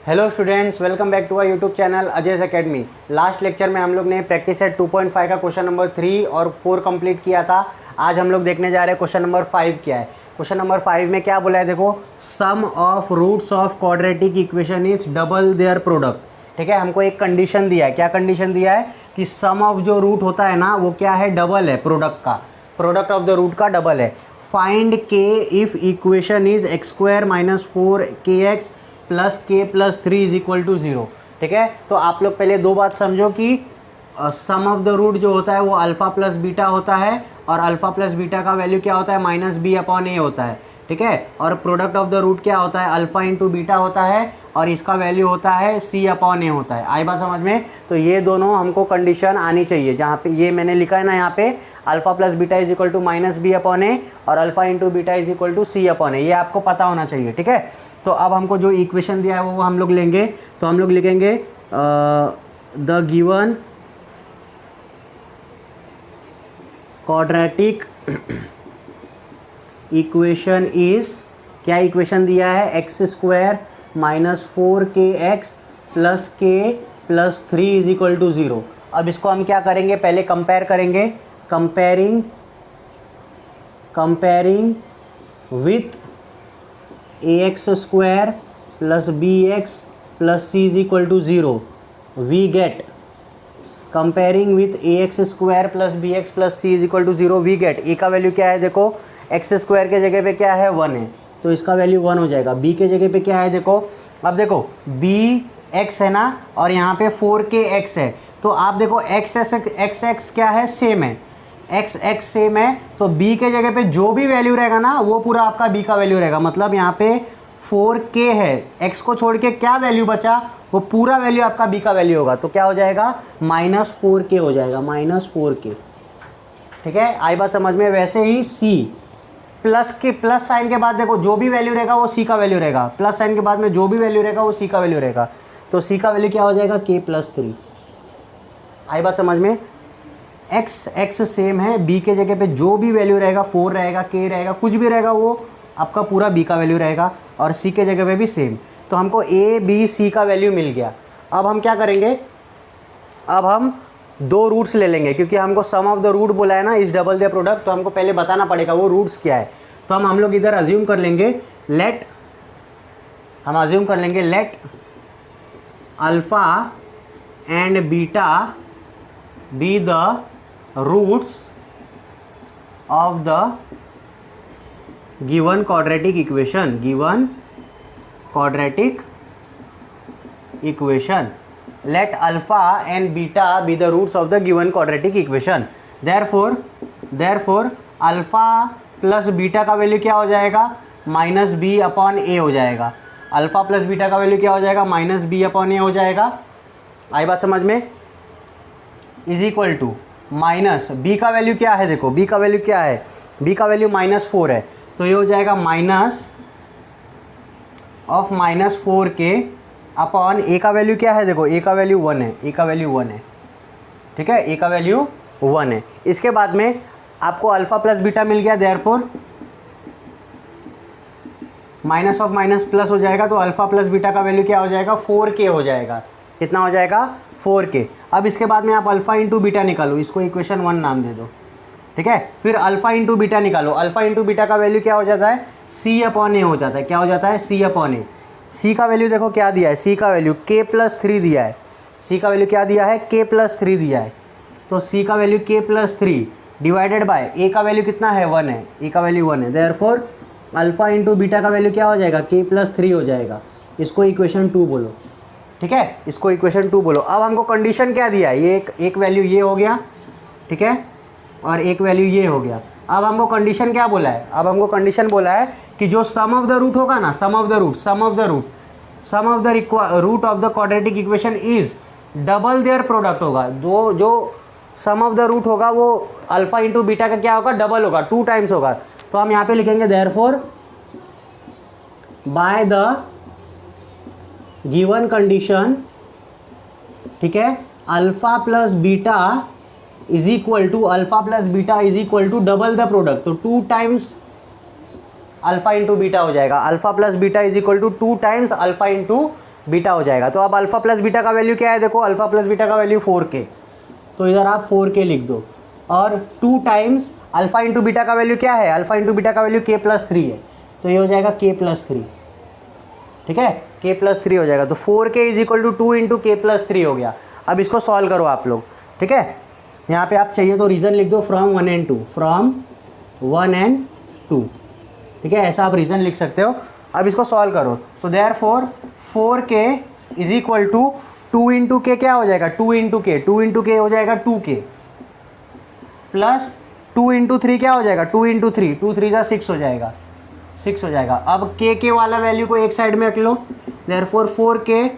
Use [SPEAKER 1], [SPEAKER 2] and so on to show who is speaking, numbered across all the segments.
[SPEAKER 1] Hello students, welcome back to our YouTube channel Ajay's academy. Last lecture में हम लोग ने प्रैक्टिस सेट 2.5 का क्वेश्चन नंबर 3 और 4 कंप्लीट किया था। आज हम लोग देखने जा रहे हैं क्वेश्चन नंबर 5 क्या है। क्वेश्चन नंबर 5 में क्या बोला है, देखो, sum of roots of quadratic equation is double their product. ठीक है, हमको एक कंडीशन दिया है। क्या कंडीशन दिया है कि सम ऑफ जो रूट होता है ना, वो क्या है, डबल है, प्रोडक्ट का, प्रोडक्ट ऑफ द रूट का डबल है। फाइंड के if equation is x square minus 4kx plus k plus 3 is equal to 0। ठीक है, तो आप लोग पहले दो बात समझो कि सम ऑफ द रूट जो होता है वो अल्फ़ा प्लस बीटा होता है, और अल्फ़ा प्लस बीटा का वैल्यू क्या होता है, माइनस बी अपॉन ए होता है। ठीक है, और प्रोडक्ट ऑफ द रूट क्या होता है, अल्फ़ा इंटू बीटा होता है, और इसका वैल्यू होता है सी अपॉन ए होता है। आई बात समझ में? तो ये दोनों हमको कंडीशन आनी चाहिए। जहाँ पे ये मैंने लिखा है ना, यहाँ पे alpha plus beta is equal to minus b upon a और alpha into beta is equal to c upon a, ये आपको पता होना चाहिए। ठीक है, तो अब हमको जो इक्वेशन दिया है वो हम लोग लेंगे। तो हम लोग लिखेंगे the given quadratic equation is, क्या इक्वेशन दिया है, x square minus 4kx plus k plus 3 is equal to 0। अब इसको हम क्या करेंगे, पहले कंपेयर करेंगे। Comparing with ax square plus bx plus c is equal to 0, we get, comparing with ax square plus bx plus c is equal to 0, we get, a का value क्या है, देखो, x स्क्वायर के जगह पे क्या है, 1 है, तो इसका वैल्यू 1 हो जाएगा। b के जगह पे क्या है, देखो, अब देखो b x है ना, और यहाँ पे 4kx है, तो आप देखो x क्या है, सेम है, x सेम है, तो b के जगह पे जो भी वैल्यू रहेगा ना, वो पूरा आपका b का वैल्यू रहेगा। मतलब यहाँ पे 4k है, x को छोड़ के क्या वैल्यू बचा, वो पूरा वैल्यू आपका b का वैल्यू होगा। तो क्या हो जाएगा, -4k हो जाएगा, -4k। ठीक है, आई बात समझ में? वैसे ही c प्लस साइन के बाद देखो जो भी वैल्यू रहेगा वो c का वैल्यू रहेगा, प्लस साइन के बाद में जो भी वैल्यू रहेगा वो c का वैल्यू रहेगा। तो c का वैल्यू क्या हो जाएगा, k प्लस 3। आई बात समझ में? x सेम है, b के जगह पे जो भी वैल्यू रहेगा, 4 रहेगा, k रहेगा, कुछ भी रहेगा, वो आपका पूरा b का वैल्यू रहेगा, और c के जगह पे भी सेम। तो हमको a b c का वैल्यू मिल गया। अब हम क्या करेंगे, अब हम दो रूट्स ले लेंगे, क्योंकि हमको सम ऑफ द रूट बोला है ना, इस डबल द प्रोडक्ट, तो हमको पहले बताना पड़ेगा वो रूट्स क्या है। तो हम लोग इधर अज्यूम कर लेंगे, let alpha and beta be the roots of the given quadratic equation, let alpha and beta be the roots of the given quadratic equation। therefore alpha plus beta का वैल्यू क्या हो जाएगा, माइनस बी अपॉन ए हो जाएगा। Alpha plus beta का value क्या हो जाएगा, माइनस बी अपॉन ए हो जाएगा। आई बात समझ में? Is equal to minus b का वैल्यू क्या है, देखो बी का वैल्यू क्या है, बी का वैल्यू -4 है, तो ये हो जाएगा माइनस ऑफ -4k अपॉन ए का वैल्यू क्या है, देखो ए का वैल्यू 1 है, ए का वैल्यू 1 है। ठीक है, ए का वैल्यू 1 है। इसके बाद में आपको अल्फ़ा प्लस बीटा मिल गया, therefore minus of minus plus हो जाएगा, तो अल्फ़ा प्लस बीटा का वैल्यू क्या हो जाएगा, 4k हो जाएगा। कितना हो जाएगा, 4k। अब इसके बाद में आप अल्फ़ा इंटू बीटा निकालो, इसको इक्वेशन 1 नाम दे दो। ठीक है, फिर अल्फ़ा इंटू बीटा निकालो, अल्फ़ा इंटू बीटा का वैल्यू क्या हो जाता है, c अपॉन ए हो जाता है। क्या हो जाता है, c अपॉन ए। c का वैल्यू देखो क्या दिया है, c का वैल्यू k प्लस 3 दिया है, c का वैल्यू क्या दिया है, k प्लस 3 दिया है, तो c का value k plus 3 divided by a का वैल्यू कितना है, 1 है, a का वैल्यू 1 है। देयरफॉर अल्फ़ा इंटू बीटा का वैल्यू क्या हो जाएगा, k प्लस 3 हो जाएगा। इसको इक्वेशन 2 बोलो। ठीक है, इसको इक्वेशन 2 बोलो। अब हमको कंडीशन क्या दिया है, ये एक वैल्यू ये हो गया, ठीक है, और एक वैल्यू ये हो गया। अब हमको कंडीशन क्या बोला है, अब हमको कंडीशन बोला है कि जो सम ऑफ द रूट होगा ना, sum of the root of the quadratic equation is double their product होगा। जो सम ऑफ द रूट होगा वो अल्फ़ा इंटू बीटा का क्या होगा, डबल होगा, 2 टाइम्स होगा। तो हम यहाँ पे लिखेंगे therefore by the given condition, ठीक है, alpha plus beta is equal to double the product, तो 2 टाइम्स अल्फा इंटू बीटा हो जाएगा। Alpha plus beta is equal to 2 times alpha into beta हो जाएगा। तो अब अल्फ़ा प्लस बीटा का वैल्यू क्या है, देखो अल्फ़ा प्लस बीटा का वैल्यू 4k, तो इधर आप 4k लिख दो। और 2 टाइम्स अल्फ़ा इंटू बीटा का वैल्यू क्या है, अल्फ़ा इंटू बीटा का वैल्यू k+3 है, तो ये हो जाएगा k+3, ठीक है, k+3 हो जाएगा। तो 4k is equal to 2 into k+3 हो गया। अब इसको सॉल्व करो आप लोग, ठीक है। यहाँ पे आप चाहिए तो रीज़न लिख दो फ्रॉम 1 and 2, फ्रॉम 1 and 2, ठीक है, ऐसा आप रीज़न लिख सकते हो। अब इसको सॉल्व करो, तो therefore 4k is equal to 2 into k क्या हो जाएगा, 2 इंटू के हो जाएगा 2k, प्लस 2 इंटू 3 क्या हो जाएगा, 2 इंटू 3, 2 3 6 हो जाएगा, 6 हो जाएगा। अब k वाला वैल्यू को एक साइड में रख लो, देयरफॉर 4k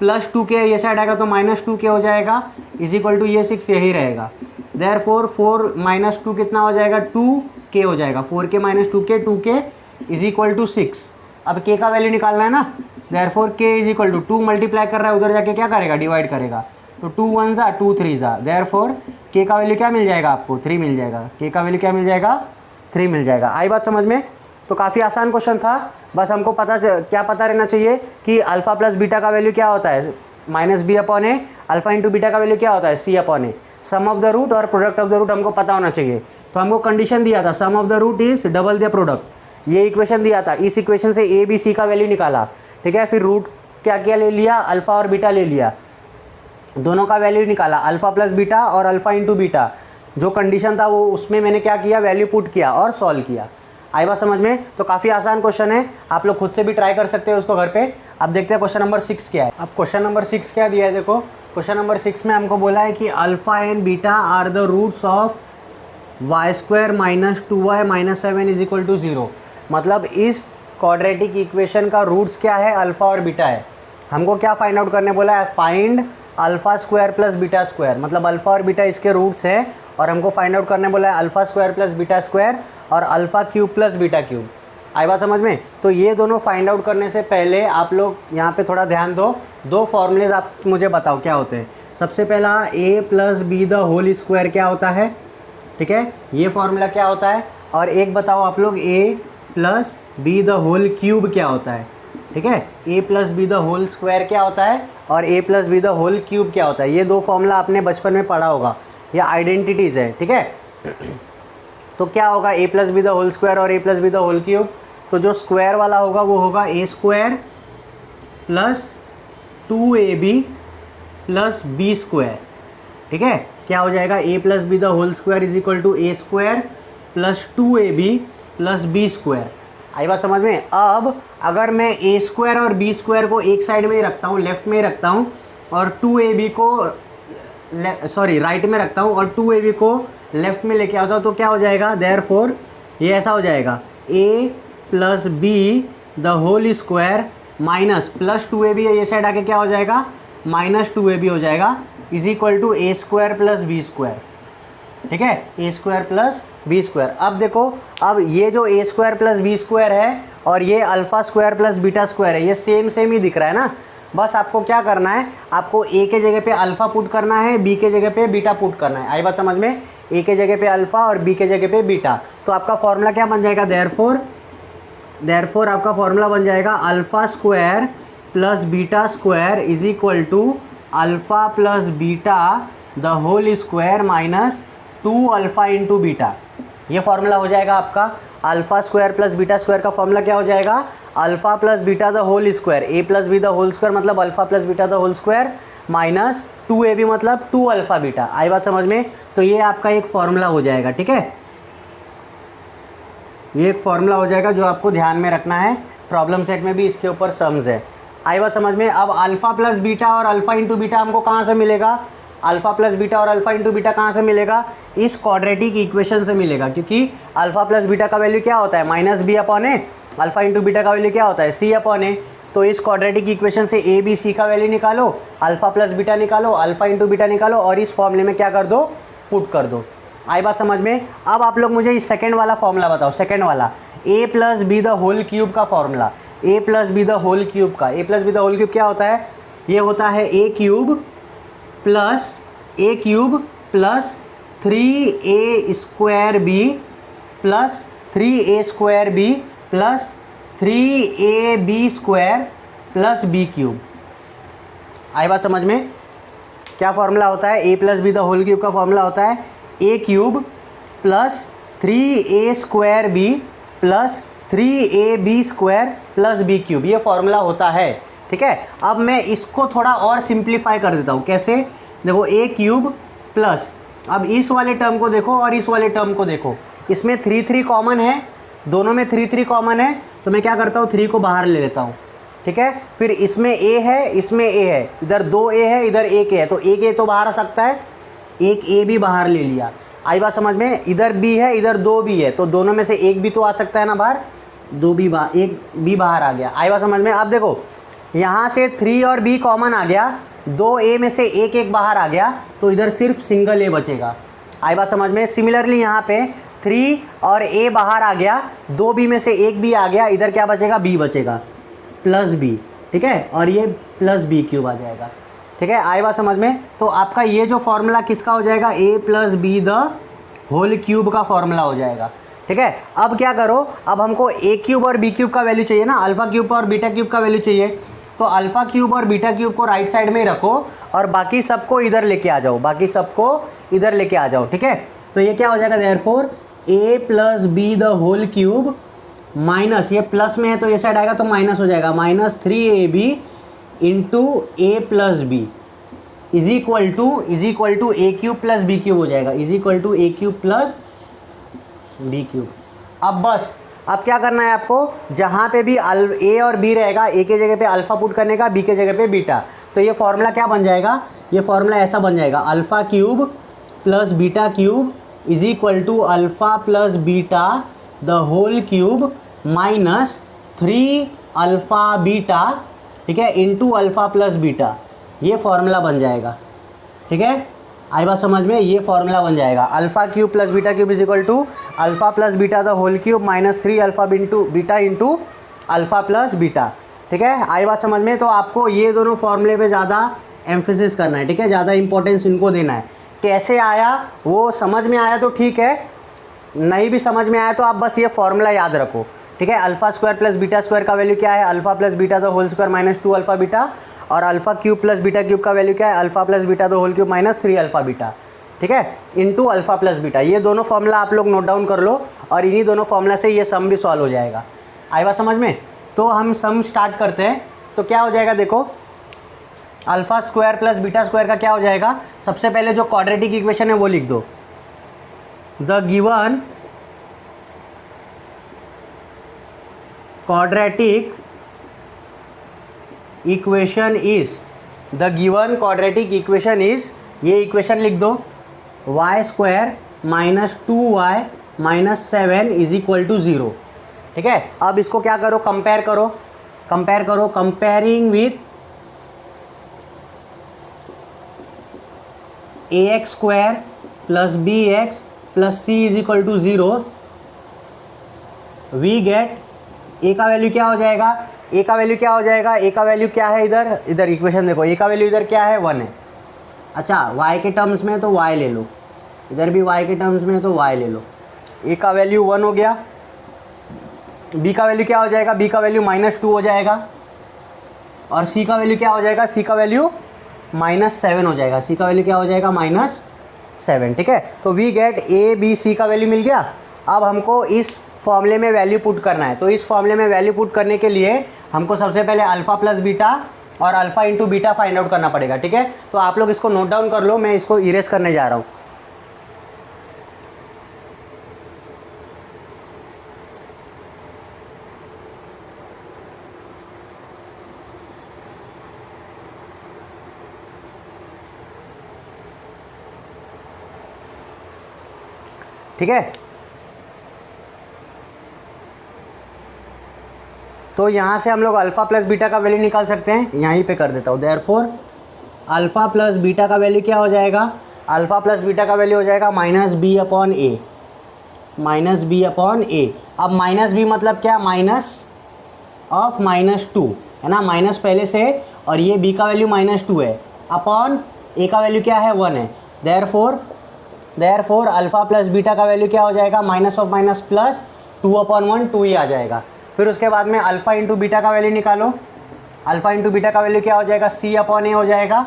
[SPEAKER 1] प्लस 2k ये साइड आएगा तो -2k हो जाएगा, इज इक्वल टू ये 6 यही रहेगा। देयरफॉर 4 - 2 कितना हो जाएगा, 2k हो जाएगा, 4k - 2k, 2k is equal to 6। अब k का वैल्यू निकालना है ना, therefore k is equal to 2 multiply कर रहा है, उधर जाके क्या करेगा, डिवाइड करेगा, तो 2 1 ज़ा 2 3 ज़ा, देयरफॉर k का वैल्यू क्या मिल जाएगा आपको, 3 मिल जाएगा, k का वैल्यू क्या मिल जाएगा, 3 मिल जाएगा। आई बात समझ में। तो काफ़ी आसान क्वेश्चन था, बस हमको क्या पता रहना चाहिए कि अल्फ़ा प्लस बीटा का वैल्यू क्या होता है, -b/a, अल्फ़ा इंटू बीटा का वैल्यू क्या होता है, c/a, sum of the root और प्रोडक्ट ऑफ द रूट हमको पता होना चाहिए। तो हमको कंडीशन दिया था sum of the root is double the product, ये इक्वेशन दिया था, इस इक्वेशन से a b c का वैल्यू निकाला, ठीक है, फिर रूट क्या क्या ले लिया, अल्फ़ा और बीटा ले लिया, दोनों का वैल्यू निकाला, अल्फ़ा प्लस बीटा और अल्फ़ा इंटू बीटा, जो कंडीशन था वो उसमें मैंने क्या किया, वैल्यू पुट किया और सॉल्व किया। आई बात समझ में। तो काफ़ी आसान क्वेश्चन है, आप लोग खुद से भी ट्राई कर सकते हो उसको घर पे। अब देखते हैं क्वेश्चन नंबर 6 क्या है। अब क्वेश्चन नंबर 6 क्या दिया है, देखो क्वेश्चन नंबर 6 में हमको बोला है कि alpha and beta are the roots of y² - 2y - 7 is equal to 0। मतलब इस क्वाड्रेटिक इक्वेशन का रूट्स क्या है, अल्फ़ा और बीटा है। हमको क्या फाइंड आउट करने बोला है, find alpha square plus beta square, मतलब अल्फ़ा और बीटा इसके रूट्स हैं, और हमको फाइंड आउट करने बोला है alpha square plus beta square और alpha cube plus beta cube. आई बात समझ में। तो ये दोनों फाइंड आउट करने से पहले आप लोग यहाँ पे थोड़ा ध्यान दो, दो फॉर्मूलेज आप मुझे बताओ क्या होते हैं। सबसे पहला a plus b the whole square क्या होता है, ठीक है, ये फॉर्मूला क्या होता है। और एक बताओ आप लोग a plus b the whole cube क्या होता है, ठीक है, a plus b the whole square क्या होता है और a plus b the whole cube क्या होता है। ये दो फॉर्मूला आपने बचपन में पढ़ा होगा, ये आइडेंटिटीज़ है, ठीक है। तो क्या होगा, a plus b the whole square और a plus b the whole cube. तो जो स्क्वायर वाला होगा वो होगा a square plus 2ab plus b square, ठीक है। क्या हो जाएगा, a plus b the whole square is equal to a square plus 2ab plus b square. आई बात समझ में। अब अगर मैं a स्क्वायर और b स्क्वायर को एक साइड में ही रखता हूँ, लेफ्ट में ही रखता हूँ, और 2ab को राइट में रखता हूँ और 2ab को लेफ्ट में लेके आता हूँ, तो क्या हो जाएगा, देयरफॉर ये ऐसा हो जाएगा, a plus b the whole square minus plus 2ab है, ये साइड आके क्या हो जाएगा, -2ab हो जाएगा, is equal to a square plus b square, ठीक है, a square plus b square. अब देखो, अब ये जो a square plus b square है और ये alpha square plus beta square है, ये सेम ही दिख रहा है ना। बस आपको क्या करना है, आपको a के जगह पे अल्फ़ा पुट करना है, b के जगह पे बीटा पुट करना है। आई बात समझ में। a के जगह पे अल्फ़ा और b के जगह पे बीटा, तो आपका फॉर्मूला क्या बन जाएगा, देयरफॉर आपका फॉर्मूला बन जाएगा alpha square plus beta square is equal to alpha plus beta the whole square minus 2 alpha into beta. ये फॉर्मूला हो जाएगा आपका alpha square plus beta square का फॉर्मूला क्या हो जाएगा, alpha plus beta the whole square, a plus b the whole square मतलब alpha plus beta the whole square minus 2ab मतलब 2 अल्फ़ा बीटा। आई बात समझ में। तो ये आपका एक फॉर्मूला हो जाएगा, ठीक है, ये एक फॉर्मूला हो जाएगा जो आपको ध्यान में रखना है। प्रॉब्लम सेट में भी इसके ऊपर सम्स है। आई बात समझ में। अब अल्फ़ा प्लस बीटा और अल्फ़ा इंटू बीटा हमको कहाँ से मिलेगा, अल्फ़ा प्लस बीटा और अल्फ़ा इंटू बीटा कहाँ से मिलेगा, इस क्वाड्रेटिक इक्वेशन से मिलेगा, क्योंकि अल्फ़ा प्लस बीटा का वैल्यू क्या होता है, -b/a, अल्फ़ा इंटू बीटा का वैल्यू क्या होता है, c/a। तो इस क्वाड्रेटिक इक्वेशन से a b c का वैल्यू निकालो, अल्फ़ा प्लस बीटा निकालो, अल्फ़ा इंटू बीटा निकालो और इस फॉर्मूले में क्या कर दो, पुट कर दो। आई बात समझ में। अब आप लोग मुझे इस सेकंड वाला फॉर्मूला बताओ, सेकंड वाला a plus b the whole cube का formula, a plus b the whole cube का, a plus b the whole cube क्या होता है, ये होता है a cube plus 3a square b plus 3a square b plus 3ab square plus b cube. आई बात समझ में? क्या फॉर्मूला होता है? A plus b the whole cube का फॉर्मूला होता है a cube plus 3a square b plus 3ab square plus b cube, ये फॉर्मूला होता है। ठीक है, अब मैं इसको थोड़ा और सिंप्लीफाई कर देता हूँ। कैसे? देखो ए क्यूब प्लस, अब इस वाले टर्म को देखो और इस वाले टर्म को देखो, इसमें 3 कॉमन है, दोनों में 3 कॉमन है, तो मैं क्या करता हूँ 3 को बाहर ले लेता हूँ। ठीक है, फिर इसमें a है, इसमें a है, इधर 2a है, इधर 1a है, तो 1a तो बाहर आ सकता है, एक a भी बाहर ले लिया। आई बात समझ में? इधर b है, इधर 2b है, तो दोनों में से एक भी तो आ सकता है ना बाहर, 2b बाहर, एक b बाहर आ गया। आई बात समझ में? अब देखो यहाँ से 3 और b कॉमन आ गया, 2a में से एक बाहर आ गया, तो इधर सिर्फ सिंगल a बचेगा। आई बात समझ में? सिमिलरली यहाँ पे 3 और a बाहर आ गया, 2b में से एक भी आ गया, इधर क्या बचेगा? b बचेगा प्लस b। ठीक है, और ये प्लस बी क्यूब आ जाएगा। ठीक है, आई बात समझ में? तो आपका ये जो फॉर्मूला किसका हो जाएगा? a plus b the whole cube का फॉर्मूला हो जाएगा। ठीक है, अब क्या करो, अब हमको a क्यूब और b क्यूब का वैल्यू चाहिए ना, अल्फ़ा क्यूब और बीटा क्यूब का वैल्यू चाहिए, तो अल्फ़ा क्यूब और बीटा क्यूब को राइट साइड में ही रखो और बाकी सबको इधर लेके आ जाओ, बाकी सबको इधर लेके आ जाओ। ठीक है, तो ये क्या हो जाएगा? Therefore a plus b the whole cube minus, ये प्लस में है तो ये साइड आएगा तो माइनस हो जाएगा, minus 3ab into a plus b is equal to a cube plus b cube हो जाएगा, is equal to a cube plus b cube. अब बस अब क्या करना है आपको, जहाँ पे भी ए और बी रहेगा, ए के जगह पे अल्फ़ा पुट करने का, बी के जगह पे बीटा, तो ये फॉर्मूला क्या बन जाएगा? ये फॉर्मूला ऐसा बन जाएगा, alpha cube plus beta cube is equal to alpha plus beta the whole cube minus 3 alpha beta, ठीक है, इंटू अल्फ़ा प्लस बीटा, ये फॉर्मूला बन जाएगा। ठीक है, आई बात समझ में? ये फॉर्मूला बन जाएगा, alpha cube plus beta cube is equal to alpha plus beta the whole cube minus 3 alpha beta into alpha plus beta. ठीक है, आई बात समझ में? तो आपको ये दोनों फॉर्मूले पे ज़्यादा एम्फेसिस करना है। ठीक है, ज़्यादा इंपॉर्टेंस इनको देना है। कैसे आया वो समझ में आया तो ठीक है, नहीं भी समझ में आया तो आप बस ये फॉर्मूला याद रखो। ठीक है, alpha square plus beta square का वैल्यू क्या है? Alpha plus beta the whole square minus 2 alpha beta, और alpha cube plus beta cube का वैल्यू क्या है? Alpha plus beta the whole cube minus 3 alpha beta. ठीक है, इंटू अल्फ़ा प्लस बीटा, ये दोनों फॉर्मूला आप लोग नोट डाउन कर लो और इन्हीं दोनों फॉर्मूला से ये सम भी सॉल्व हो जाएगा। आई बात समझ में? तो हम सम स्टार्ट करते हैं। तो क्या हो जाएगा? देखो, alpha square plus beta square का क्या हो जाएगा? सबसे पहले जो क्वाड्रेटिक इक्वेशन है वो लिख दो, the given quadratic equation is, the given quadratic equation is, ये इक्वेशन लिख दो, y square minus 2y minus 7 is equal to 0। ठीक है, अब इसको क्या करो? कंपेयर करो, comparing with ax square plus bx plus c is equal to 0, we get a का वैल्यू क्या हो जाएगा? ए का वैल्यू क्या हो जाएगा? ए का वैल्यू क्या है? इधर इक्वेशन देखो, ए का वैल्यू इधर क्या है? 1 है। अच्छा, y के टर्म्स में तो y ले लो, इधर भी y के टर्म्स में तो y ले लो। ए का वैल्यू 1 हो गया, b का वैल्यू क्या हो जाएगा? b का वैल्यू माइनस 2 हो जाएगा, और c का वैल्यू क्या हो जाएगा? c का वैल्यू माइनस 7 हो जाएगा, c का वैल्यू क्या हो जाएगा? माइनस 7। ठीक है, तो we get a b c का वैल्यू मिल गया। अब हमको इस फॉर्मूले में वैल्यू पुट करना है, तो इस फॉर्मूले में वैल्यू पुट करने के लिए हमको सबसे पहले अल्फ़ा प्लस बीटा और alpha into beta find out करना पड़ेगा। ठीक है, तो आप लोग इसको नोट डाउन कर लो, मैं इसको इरेज करने जा रहा हूँ। ठीक है, तो यहाँ से हम लोग अल्फ़ा प्लस बीटा का वैल्यू निकाल सकते हैं, यहीं पे कर देता हूँ। देयरफॉर अल्फ़ा प्लस बीटा का वैल्यू क्या हो जाएगा? अल्फ़ा प्लस बीटा का वैल्यू हो जाएगा माइनस बी अपॉन ए, माइनस बी अपॉन ए। अब माइनस बी मतलब क्या? माइनस ऑफ माइनस 2 है ना, माइनस पहले से, और ये बी का वैल्यू माइनस 2 है, अपॉन ए का वैल्यू क्या है? 1 है। देयरफॉर अल्फ़ा प्लस बीटा का वैल्यू क्या हो जाएगा? Minus of minus plus 2 upon 1, 2 ही आ जाएगा। फिर उसके बाद में अल्फ़ा इंटू बीटा का वैल्यू निकालो, अल्फ़ा इंटू बीटा का वैल्यू क्या हो जाएगा, सी अपॉन ए हो जाएगा।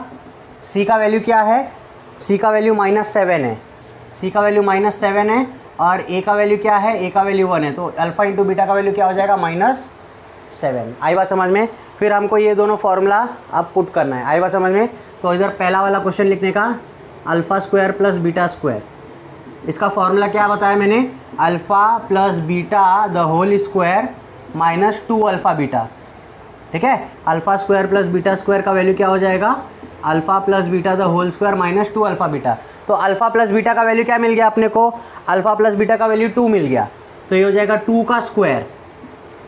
[SPEAKER 1] सी का वैल्यू क्या है, सी का वैल्यू -7 है, सी का वैल्यू -7 है और ए का वैल्यू क्या है, ए का वैल्यू 1 है, तो अल्फ़ा इंटू बीटा का वैल्यू क्या हो जाएगा, -7। आई बात समझ में। फिर हमको ये दोनों फॉर्मूला अब पुट करना है, आई बात समझ में। तो इधर पहला वाला क्वेश्चन लिखने का alpha square plus beta square, इसका फॉर्मूला क्या बताया मैंने, alpha plus beta the whole square -2 alpha beta, ठीक है। Alpha square plus beta square का वैल्यू क्या हो जाएगा, alpha plus beta the whole square -2 alpha beta. तो अल्फ़ा प्लस बीटा का वैल्यू क्या मिल गया अपने को, अल्फ़ा प्लस बीटा का वैल्यू 2 मिल गया, तो ये हो जाएगा 2 का स्क्वायर,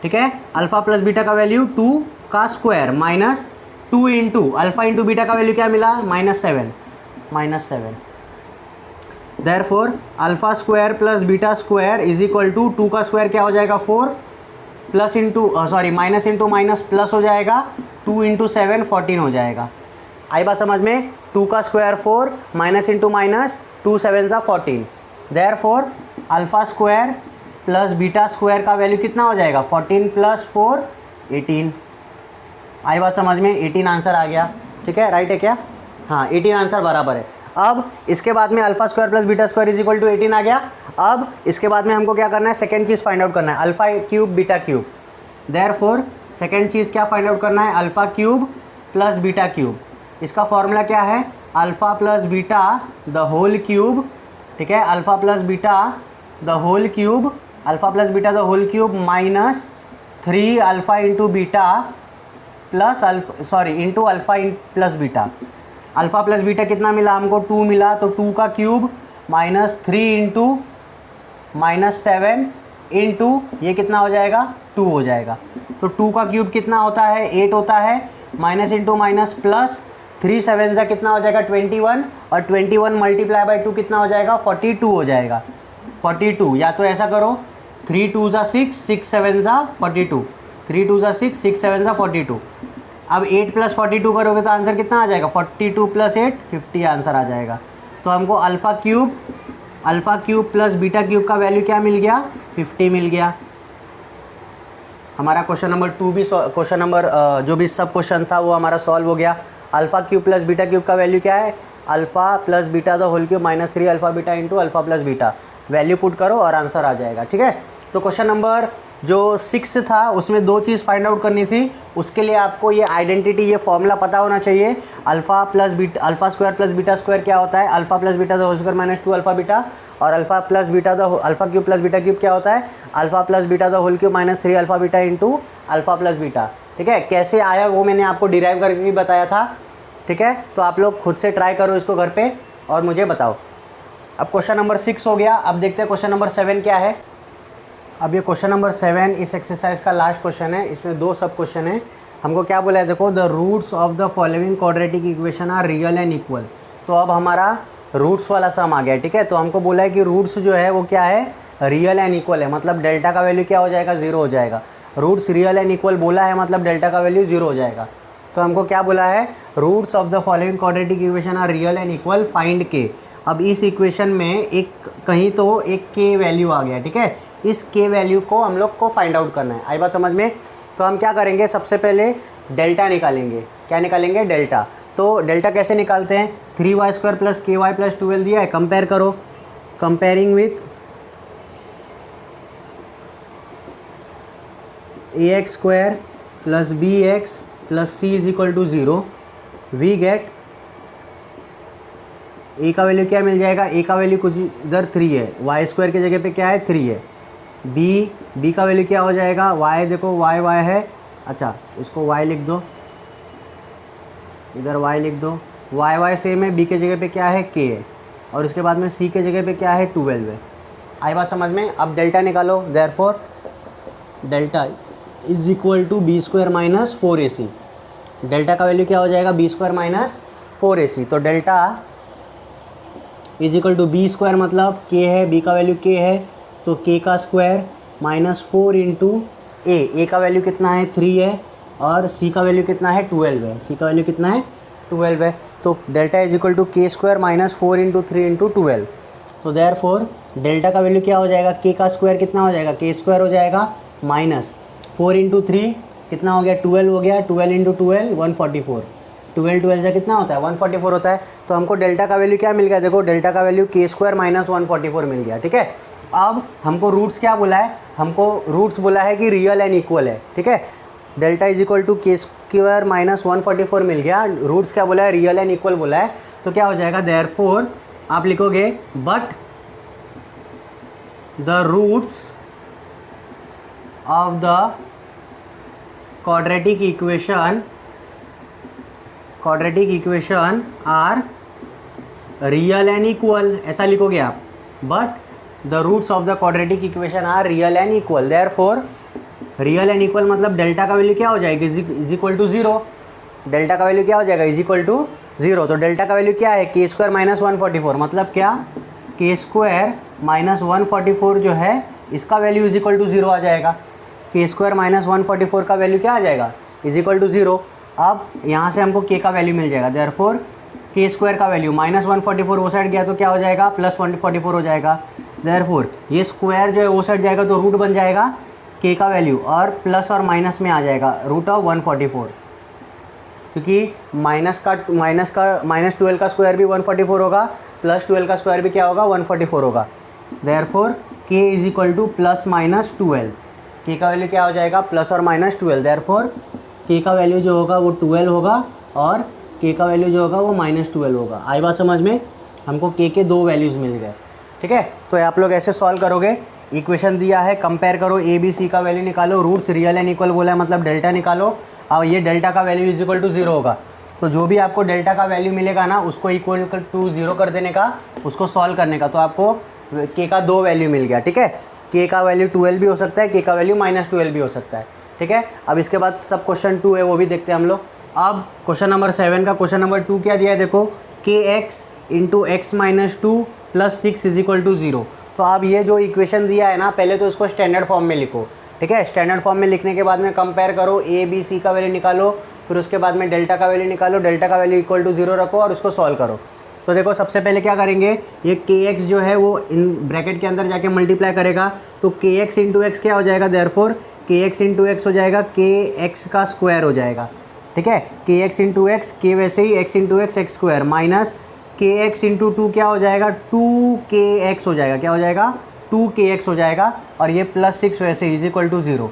[SPEAKER 1] ठीक है। अल्फ़ा प्लस बीटा का वैल्यू 2 का square -2 into alpha into beta का वैल्यू क्या मिला, -7। Therefore alpha square plus beta square is equal to 2 का स्क्वायर क्या हो जाएगा 4 plus into minus into minus plus हो जाएगा 2 इंटू 7 14 हो जाएगा। आई बात समझ में। 2 का स्क्वायर 4 माइनस इंटू माइनस 2 7 सा 14। Therefore alpha square plus beta square का वैल्यू कितना हो जाएगा, 14 प्लस 4 18। आई बात समझ में, 18 आंसर आ गया, ठीक है, राइट है क्या, हाँ 18 आंसर बराबर है। अब इसके बाद में alpha square plus beta square is equal to 18 आ गया। अब इसके बाद में हमको क्या करना है, सेकंड चीज़ फाइंड आउट करना है, alpha cube beta cube. Therefore second चीज़ क्या फाइंड आउट करना है, alpha cube plus beta cube. इसका फॉर्मूला क्या है, alpha plus beta the whole cube, ठीक है, alpha plus beta the whole cube, alpha plus beta the whole cube -3 alpha into beta plus into alpha plus beta. Alpha plus beta कितना मिला हमको, 2 मिला, तो 2 का क्यूब -3 इंटू -7 इंटू ये कितना हो जाएगा, 2 हो जाएगा। तो 2 का क्यूब कितना होता है, 8 होता है, माइनस इंटू माइनस प्लस 3 7 सा कितना हो जाएगा 21, और 21 मल्टीप्लाई बाई 2 कितना हो जाएगा 42 हो जाएगा। 42 या तो ऐसा करो 3 2 सा 6 6 7 सा 42, 3 2 सा 6 6 7 सा 42। अब 8 प्लस 42 करोगे तो आंसर कितना आ जाएगा, 42 प्लस 8 50 आंसर आ जाएगा। तो हमको alpha cube plus beta cube का वैल्यू क्या मिल गया, 50 मिल गया। हमारा क्वेश्चन नंबर 2 भी क्वेश्चन नंबर जो भी सब क्वेश्चन था वो हमारा सॉल्व हो गया। Alpha cube plus beta cube का वैल्यू क्या है, alpha plus beta the whole cube -3 alpha beta into alpha plus beta. Value put करो और आंसर आ जाएगा, ठीक है। तो क्वेश्चन नंबर जो 6 था उसमें 2 चीज़ फाइंड आउट करनी थी। उसके लिए आपको ये आइडेंटिटी, ये फॉर्मूला पता होना चाहिए। Alpha square plus beta square क्या होता है, alpha plus beta the whole square -2 alpha beta, और alpha cube plus beta cube क्या होता है, alpha plus beta the whole cube -3 alpha beta into alpha plus beta, ठीक है। कैसे आया वो मैंने आपको डिराइव करके भी बताया था, ठीक है। तो आप लोग खुद से ट्राई करो इसको घर पे और मुझे बताओ। अब क्वेश्चन नंबर 6 हो गया। अब देखते हैं क्वेश्चन नंबर 7 क्या है। अब ये क्वेश्चन नंबर 7 इस एक्सरसाइज का लास्ट क्वेश्चन है। इसमें 2 सब क्वेश्चन है। हमको क्या बोला है, देखो, the roots of the following quadratic equation are real and equal. तो अब हमारा रूट्स वाला सम आ गया, ठीक है। तो हमको बोला है कि रूट्स जो है वो क्या है, रियल एंड इक्वल है, मतलब डेल्टा का वैल्यू क्या हो जाएगा, 0 हो जाएगा। रूट्स रियल एंड इक्वल बोला है मतलब डेल्टा का वैल्यू 0 हो जाएगा। तो हमको क्या बोला है, roots of the following quadratic equation are real and equal, find k. अब इस इक्वेशन में एक कहीं तो एक के वैल्यू आ गया, ठीक है। इस के वैल्यू को हम लोग को फाइंड आउट करना है। आई बात समझ में। तो हम क्या करेंगे, सबसे पहले डेल्टा निकालेंगे। क्या निकालेंगे, डेल्टा। तो डेल्टा कैसे निकालते हैं, 3y² प्लस KY प्लस 12 दिया है, कंपेयर करो। Comparing with ax² plus bx plus c is equal to 0, we get a का वैल्यू क्या मिल जाएगा, a का वैल्यू कुछ इधर 3 है, y² की जगह पे क्या है 3 है। b का वैल्यू क्या हो जाएगा, y, देखो y है, अच्छा इसको y लिख दो, इधर y लिख दो, y सेम है, b के जगह पे क्या है k है, और उसके बाद में c के जगह पे क्या है 12 है। आई बात समझ में। अब डेल्टा निकालो, therefore delta is equal to b² minus 4ac। Delta का वैल्यू क्या हो जाएगा, b² माइनस 4ac। तो delta is equal to b² मतलब k है, b का वैल्यू k है, तो k का स्क्वायर -4 इंटू a का वैल्यू कितना है 3 है, और c का वैल्यू कितना है 12 है, c का वैल्यू कितना है 12 है। तो delta is equal to k² -4 into 3 into 12। तो देयरफॉर डेल्टा का वैल्यू क्या हो जाएगा, k का स्क्वायर कितना हो जाएगा, k² हो जाएगा -4 इंटू 3 कितना हो गया 12 हो गया, 12 इंटू 12 144, 12 12 से कितना होता है 144 होता है। तो हमको डेल्टा का वैल्यू क्या मिल गया, देखो डेल्टा का वैल्यू के स्क्वायर माइनस 144 मिल गया, ठीक है। अब हमको रूट्स क्या बोला है, हमको रूट्स बोला है कि रियल एंड इक्वल है, ठीक है। डेल्टा इज इक्वल टू के स्क्वायर माइनस 144 मिल गया, रूट्स क्या बोला है, रियल एंड इक्वल बोला है। तो क्या हो जाएगा, देयरफॉर आप लिखोगे but the roots of the quadratic equation are real and equal, ऐसा लिखोगे आप। But the roots of the quadratic equation are real and equal, therefore real and equal मतलब डेल्टा का वैल्यू क्या हो जाएगी, इज इक्वल टू 0। डेल्टा का value क्या हो जाएगा, इज इक्वल टू 0। तो डेल्टा का वैल्यू क्या है, के स्क्वायर माइनस 144, मतलब क्या, के स्क्वायर माइनस 144 जो है इसका वैल्यू इज इक्वल टू 0 आ जाएगा। के स्क्वायर माइनस 144 का वैल्यू क्या आ जाएगा, इज इक्वल टू 0। अब यहाँ से हमको के का वैल्यू मिल जाएगा, देयरफॉर के स्क्वायर का वैल्यू माइनस 144 वो साइड गया तो क्या हो जाएगा, प्लस 144 हो जाएगा। देयरफॉर ये स्क्वायर जो है वो साइड जाएगा तो रूट बन जाएगा के का वैल्यू, और प्लस और माइनस में आ जाएगा रूट ऑफ 144, क्योंकि माइनस 12 का स्क्वायर भी 144 होगा, प्लस 12 का स्क्वायर भी क्या होगा 144 होगा। देयरफॉर के is equal two plus minus 12, के का वैल्यू क्या हो जाएगा, प्लस और माइनस 12। देयरफॉर के का वैल्यू जो होगा वो 12 होगा और के का वैल्यू जो होगा वो माइनस 12 होगा। आई बात समझ में, हमको के दो वैल्यूज़ मिल गए, ठीक है। तो आप लोग ऐसे सॉल्व करोगे, इक्वेशन दिया है, कंपेयर करो, ए बी सी का वैल्यू निकालो, रूट्स रियल एंड इक्वल बोला है मतलब डेल्टा निकालो, और ये डेल्टा का वैल्यू इज इक्वल टू 0 होगा। तो जो भी आपको डेल्टा का वैल्यू मिलेगा ना उसको इक्वल टू 0 कर देने का, उसको सॉल्व करने का, तो आपको के का दो वैल्यू मिल गया, ठीक है। के का वैल्यू 12 भी हो सकता है, के का वैल्यू माइनस 12 भी हो सकता है, ठीक है। अब इसके बाद सब क्वेश्चन 2 है वो भी देखते हैं हम लोग। अब क्वेश्चन नंबर 7 का क्वेश्चन नंबर 2 क्या दिया है, देखो के x into x minus 2 plus 6 is equal to 0। तो अब ये जो इक्वेशन दिया है ना, पहले तो उसको स्टैंडर्ड फॉर्म में लिखो, ठीक है। स्टैंडर्ड फॉर्म में लिखने के बाद में कंपेयर करो, ए बी सी का वैल्यू निकालो, फिर उसके बाद में डेल्टा का वैल्यू निकालो, डेल्टा का वैल्यू इक्वल टू 0 रखो और उसको सॉल्व करो। तो देखो सबसे पहले क्या करेंगे, ये के एक्स जो है वो इन ब्रैकेट के अंदर जाके मल्टीप्लाई करेगा, तो के एक्स इंटू एक्स क्या हो जाएगा, देयरफॉर के एक्स इंटू एक्स हो जाएगा के एक्स का स्क्वायर हो जाएगा, ठीक है। के एक्स इंटू एक्स, के वैसे ही x into x x square, minus k x into 2 क्या हो जाएगा, 2 के एक्स हो जाएगा, क्या हो जाएगा 2 के एक्स हो जाएगा, और ये प्लस 6 वैसे इज इक्वल टू 0,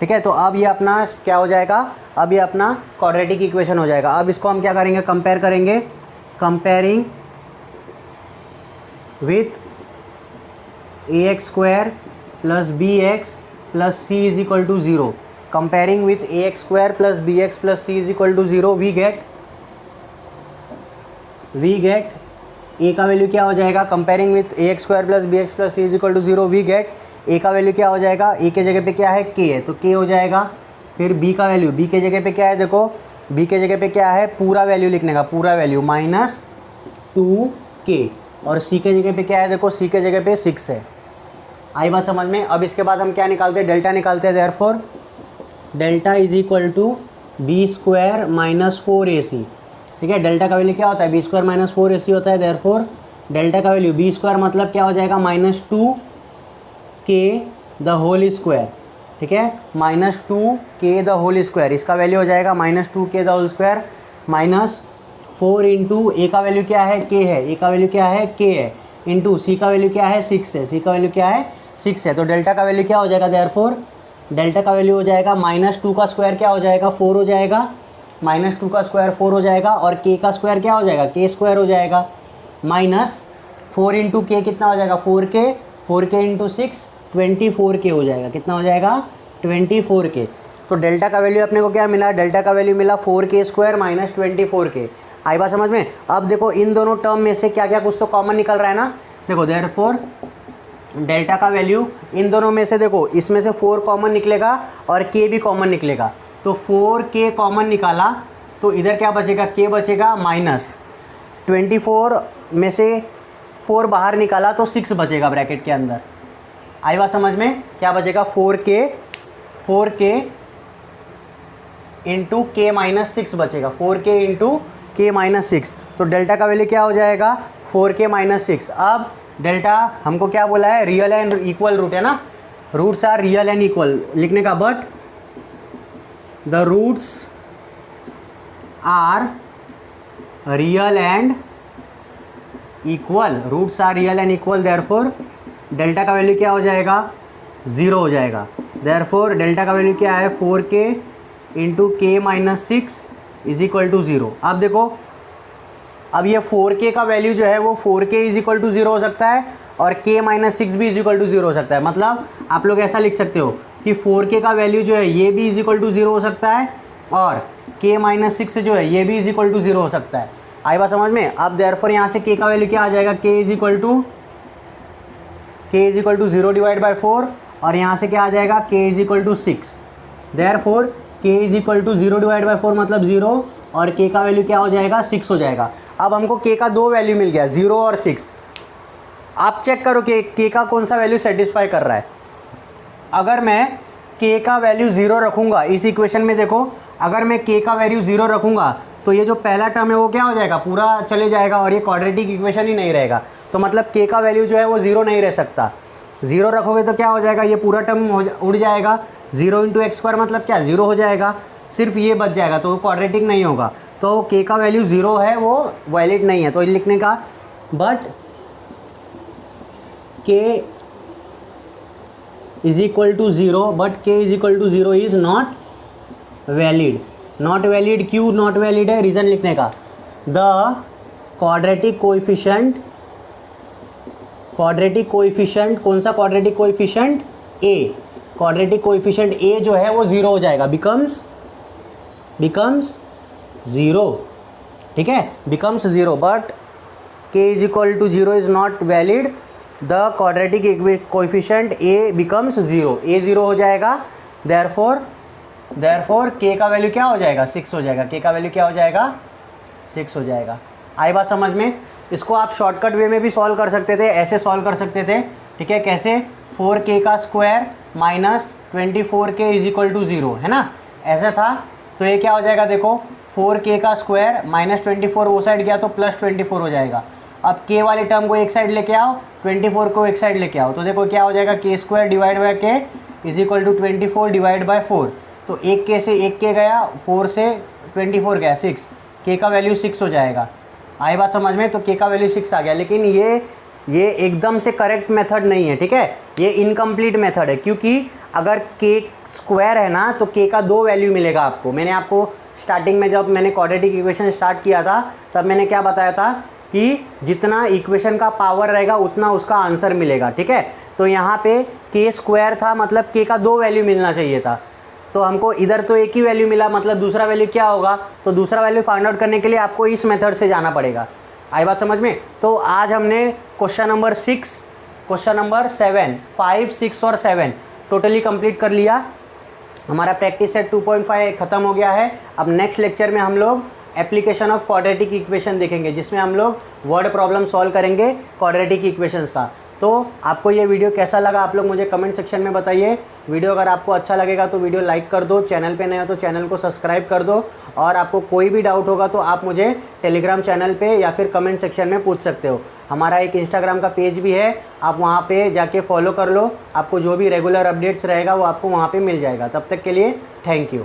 [SPEAKER 1] ठीक है। तो अब ये अपना क्या हो जाएगा, अब ये अपना क्वाड्रेटिक इक्वेशन हो जाएगा। अब इसको हम क्या करेंगे, कंपेयर करेंगे, comparing with a x square plus b x plus c is equal to 0, comparing with a x square plus b x plus c is equal to 0, we get a का value क्या हो जाएगा, comparing with a x square plus b x plus c is equal to 0, we get a का value क्या हो जाएगा, ए के जगह पे क्या है के है तो के हो जाएगा। फिर बी का वैल्यू, बी के जगह पे क्या है, देखो बी के जगह पे क्या है, पूरा वैल्यू लिखने का, पूरा वैल्यू माइनस 2k, और सी के जगह पे क्या है, देखो सी के जगह पे 6 है। आई बात समझ में। अब इसके बाद हम क्या निकालते हैं, डेल्टा निकालते हैं। Therefore delta is equal to b square minus 4ac, ठीक है। डेल्टा का वैल्यू क्या होता है, बी स्क्वायर माइनस 4ac होता है। देयरफॉर डेल्टा का वैल्यू बी स्क्वायर मतलब क्या हो जाएगा, minus 2k the whole square, ठीक है, minus 2k the whole square, इसका वैल्यू हो जाएगा minus 2k the whole square, minus 4 into a का वैल्यू क्या है, के है, ए का वैल्यू क्या है, के है, इंटू सी का वैल्यू क्या है, 6 है, सी का वैल्यू क्या है, 6 है। तो डेल्टा का वैल्यू क्या हो जाएगा, देयरफॉर डेल्टा का वैल्यू हो जाएगा माइनस 2 का स्क्वायर क्या हो जाएगा, 4 हो जाएगा, माइनस 2 का स्क्वायर 4 हो जाएगा, और के का स्क्वायर क्या हो जाएगा, के स्क्वायर हो जाएगा, माइनस 4 इंटू के कितना हो जाएगा, 4k इंटू 6 24k हो जाएगा, कितना हो जाएगा 24k। तो डेल्टा का वैल्यू अपने को क्या मिला, डेल्टा का वैल्यू मिला 4k स्क्वायर माइनस 24k। आई बात समझ में। अब देखो इन दोनों टर्म में से क्या क्या कुछ तो कॉमन निकल रहा है ना, देखो देयरफॉर डेल्टा का वैल्यू इन दोनों में से, देखो इसमें से 4 कॉमन निकलेगा और k भी कॉमन निकलेगा, तो 4k कॉमन निकाला तो इधर क्या बचेगा, k बचेगा, माइनस 24 में से 4 बाहर निकाला तो 6 बचेगा ब्रैकेट के अंदर। आई बात समझ में, क्या बचेगा 4k इंटू के माइनस 6 बचेगा, 4k इंटू के माइनस 6। तो डेल्टा का वैल्यू क्या हो जाएगा, 4k माइनस 6। अब डेल्टा हमको क्या बोला है, रियल एंड इक्वल रूट है ना, roots are real and equal लिखने का, but the roots are real and equal, roots are real and equal, therefore delta का वैल्यू क्या हो जाएगा, 0 हो जाएगा। देयरफॉर डेल्टा का वैल्यू क्या है, 4k into k minus 6 is equal to 0। अब देखो, अब ये 4k का वैल्यू जो है वो 4k इज इक्वल टू 0 हो सकता है और k माइनस 6 भी इज इक्वल टू 0 हो सकता है। मतलब आप लोग ऐसा लिख सकते हो कि 4k का वैल्यू जो है ये भी इज इक्वल टू 0 हो सकता है और k माइनस 6 जो है ये भी इज इक्वल टू 0 हो सकता है। आई बात समझ में। अब देयरफॉर यहाँ से k का वैल्यू क्या आ जाएगा, k is equal to 0 divide by 4 और यहाँ से क्या आ जाएगा, k is equal to 6। Therefore k is equal to 0 divide by 4 मतलब 0 और k का वैल्यू क्या हो जाएगा, 6 हो जाएगा। अब हमको k का दो वैल्यू मिल गया, 0 और 6। आप चेक करो कि k का कौन सा वैल्यू सेटिस्फाई कर रहा है। अगर मैं k का वैल्यू 0 रखूँगा इस इक्वेशन में, देखो अगर मैं k का वैल्यू 0 रखूँगा तो ये जो पहला टर्म है वो क्या हो जाएगा, पूरा चले जाएगा और ये क्वाड्रेटिक इक्वेशन ही नहीं रहेगा। तो मतलब k का वैल्यू जो है वो 0 नहीं रह सकता। 0 रखोगे तो क्या हो जाएगा, ये पूरा टर्म उड़ जाएगा। 0 इंटू एक्स स्क्वायर मतलब क्या, 0 हो जाएगा, सिर्फ ये बच जाएगा, तो वो क्वाड्रेटिक नहीं होगा। तो k का वैल्यू 0 है, वो वैलिड नहीं है। तो लिखने का but k is equal to 0, but k is equal to 0 is not valid. Not valid क्यों नॉट वैलिड है, रीज़न लिखने का, द क्वाड्रेटिक कोएफिशिएंट, कौन सा quadratic coefficient, a, quadratic coefficient a जो है वो 0 हो जाएगा, बिकम्स 0, ठीक है, becomes 0, but k is equal to 0 is not valid, the quadratic coefficient a becomes 0, a 0 हो जाएगा। देयरफॉर k का वैल्यू क्या हो जाएगा, 6 हो जाएगा, k का वैल्यू क्या हो जाएगा, 6 हो जाएगा। आई बात समझ में। इसको आप शॉर्टकट वे में भी सॉल्व कर सकते थे, ऐसे सॉल्व कर सकते थे, ठीक है, कैसे, 4k का square minus 24k is equal to 0, है ना, ऐसा था। तो ये क्या हो जाएगा, देखो 4k का स्क्वायर माइनस 24 वो साइड गया तो प्लस 24 हो जाएगा। अब k वाले टर्म को एक साइड लेके आओ, 24 को एक साइड लेके आओ, तो देखो क्या हो जाएगा, k square divide by k is equal to 24 divide by 4। तो एक k से एक k गया, 4 से 24 गया 6, k का वैल्यू 6 हो जाएगा। आई बात समझ में। तो k का वैल्यू 6 आ गया, लेकिन ये एकदम से करेक्ट मेथड नहीं है, ठीक है, ये इनकम्प्लीट मेथड है, क्योंकि अगर k स्क्वायर है ना तो k का दो वैल्यू मिलेगा आपको। मैंने आपको स्टार्टिंग में जब मैंने क्वाड्रेटिक इक्वेशन स्टार्ट किया था तब मैंने क्या बताया था कि जितना इक्वेशन का पावर रहेगा उतना उसका आंसर मिलेगा, ठीक है। तो यहाँ पे k स्क्वायर था, मतलब k का दो वैल्यू मिलना चाहिए था, तो हमको इधर तो एक ही वैल्यू मिला, मतलब दूसरा वैल्यू क्या होगा, तो दूसरा वैल्यू फाइंड आउट करने के लिए आपको इस मेथड से जाना पड़ेगा। आई बात समझ में। तो आज हमने क्वेश्चन नंबर 6, क्वेश्चन नंबर 7, 5, 6 और 7 टोटली कंप्लीट कर लिया। हमारा प्रैक्टिस सेट 2.5 ख़त्म हो गया है। अब नेक्स्ट लेक्चर में हम लोग एप्लीकेशन ऑफ क्वाड्रेटिक इक्वेशन देखेंगे, जिसमें हम लोग वर्ड प्रॉब्लम सॉल्व करेंगे क्वाड्रेटिक इक्वेशंस का। तो आपको ये वीडियो कैसा लगा आप लोग मुझे कमेंट सेक्शन में बताइए। वीडियो अगर आपको अच्छा लगेगा तो वीडियो लाइक कर दो, चैनल पे नए हो तो चैनल को सब्सक्राइब कर दो, और आपको कोई भी डाउट होगा तो आप मुझे टेलीग्राम चैनल पे या फिर कमेंट सेक्शन में पूछ सकते हो। हमारा एक इंस्टाग्राम का पेज भी है, आप वहाँ पे जाके फॉलो कर लो, आपको जो भी रेगुलर अपडेट्स रहेगा वो आपको वहाँ पे मिल जाएगा। तब तक के लिए थैंक यू।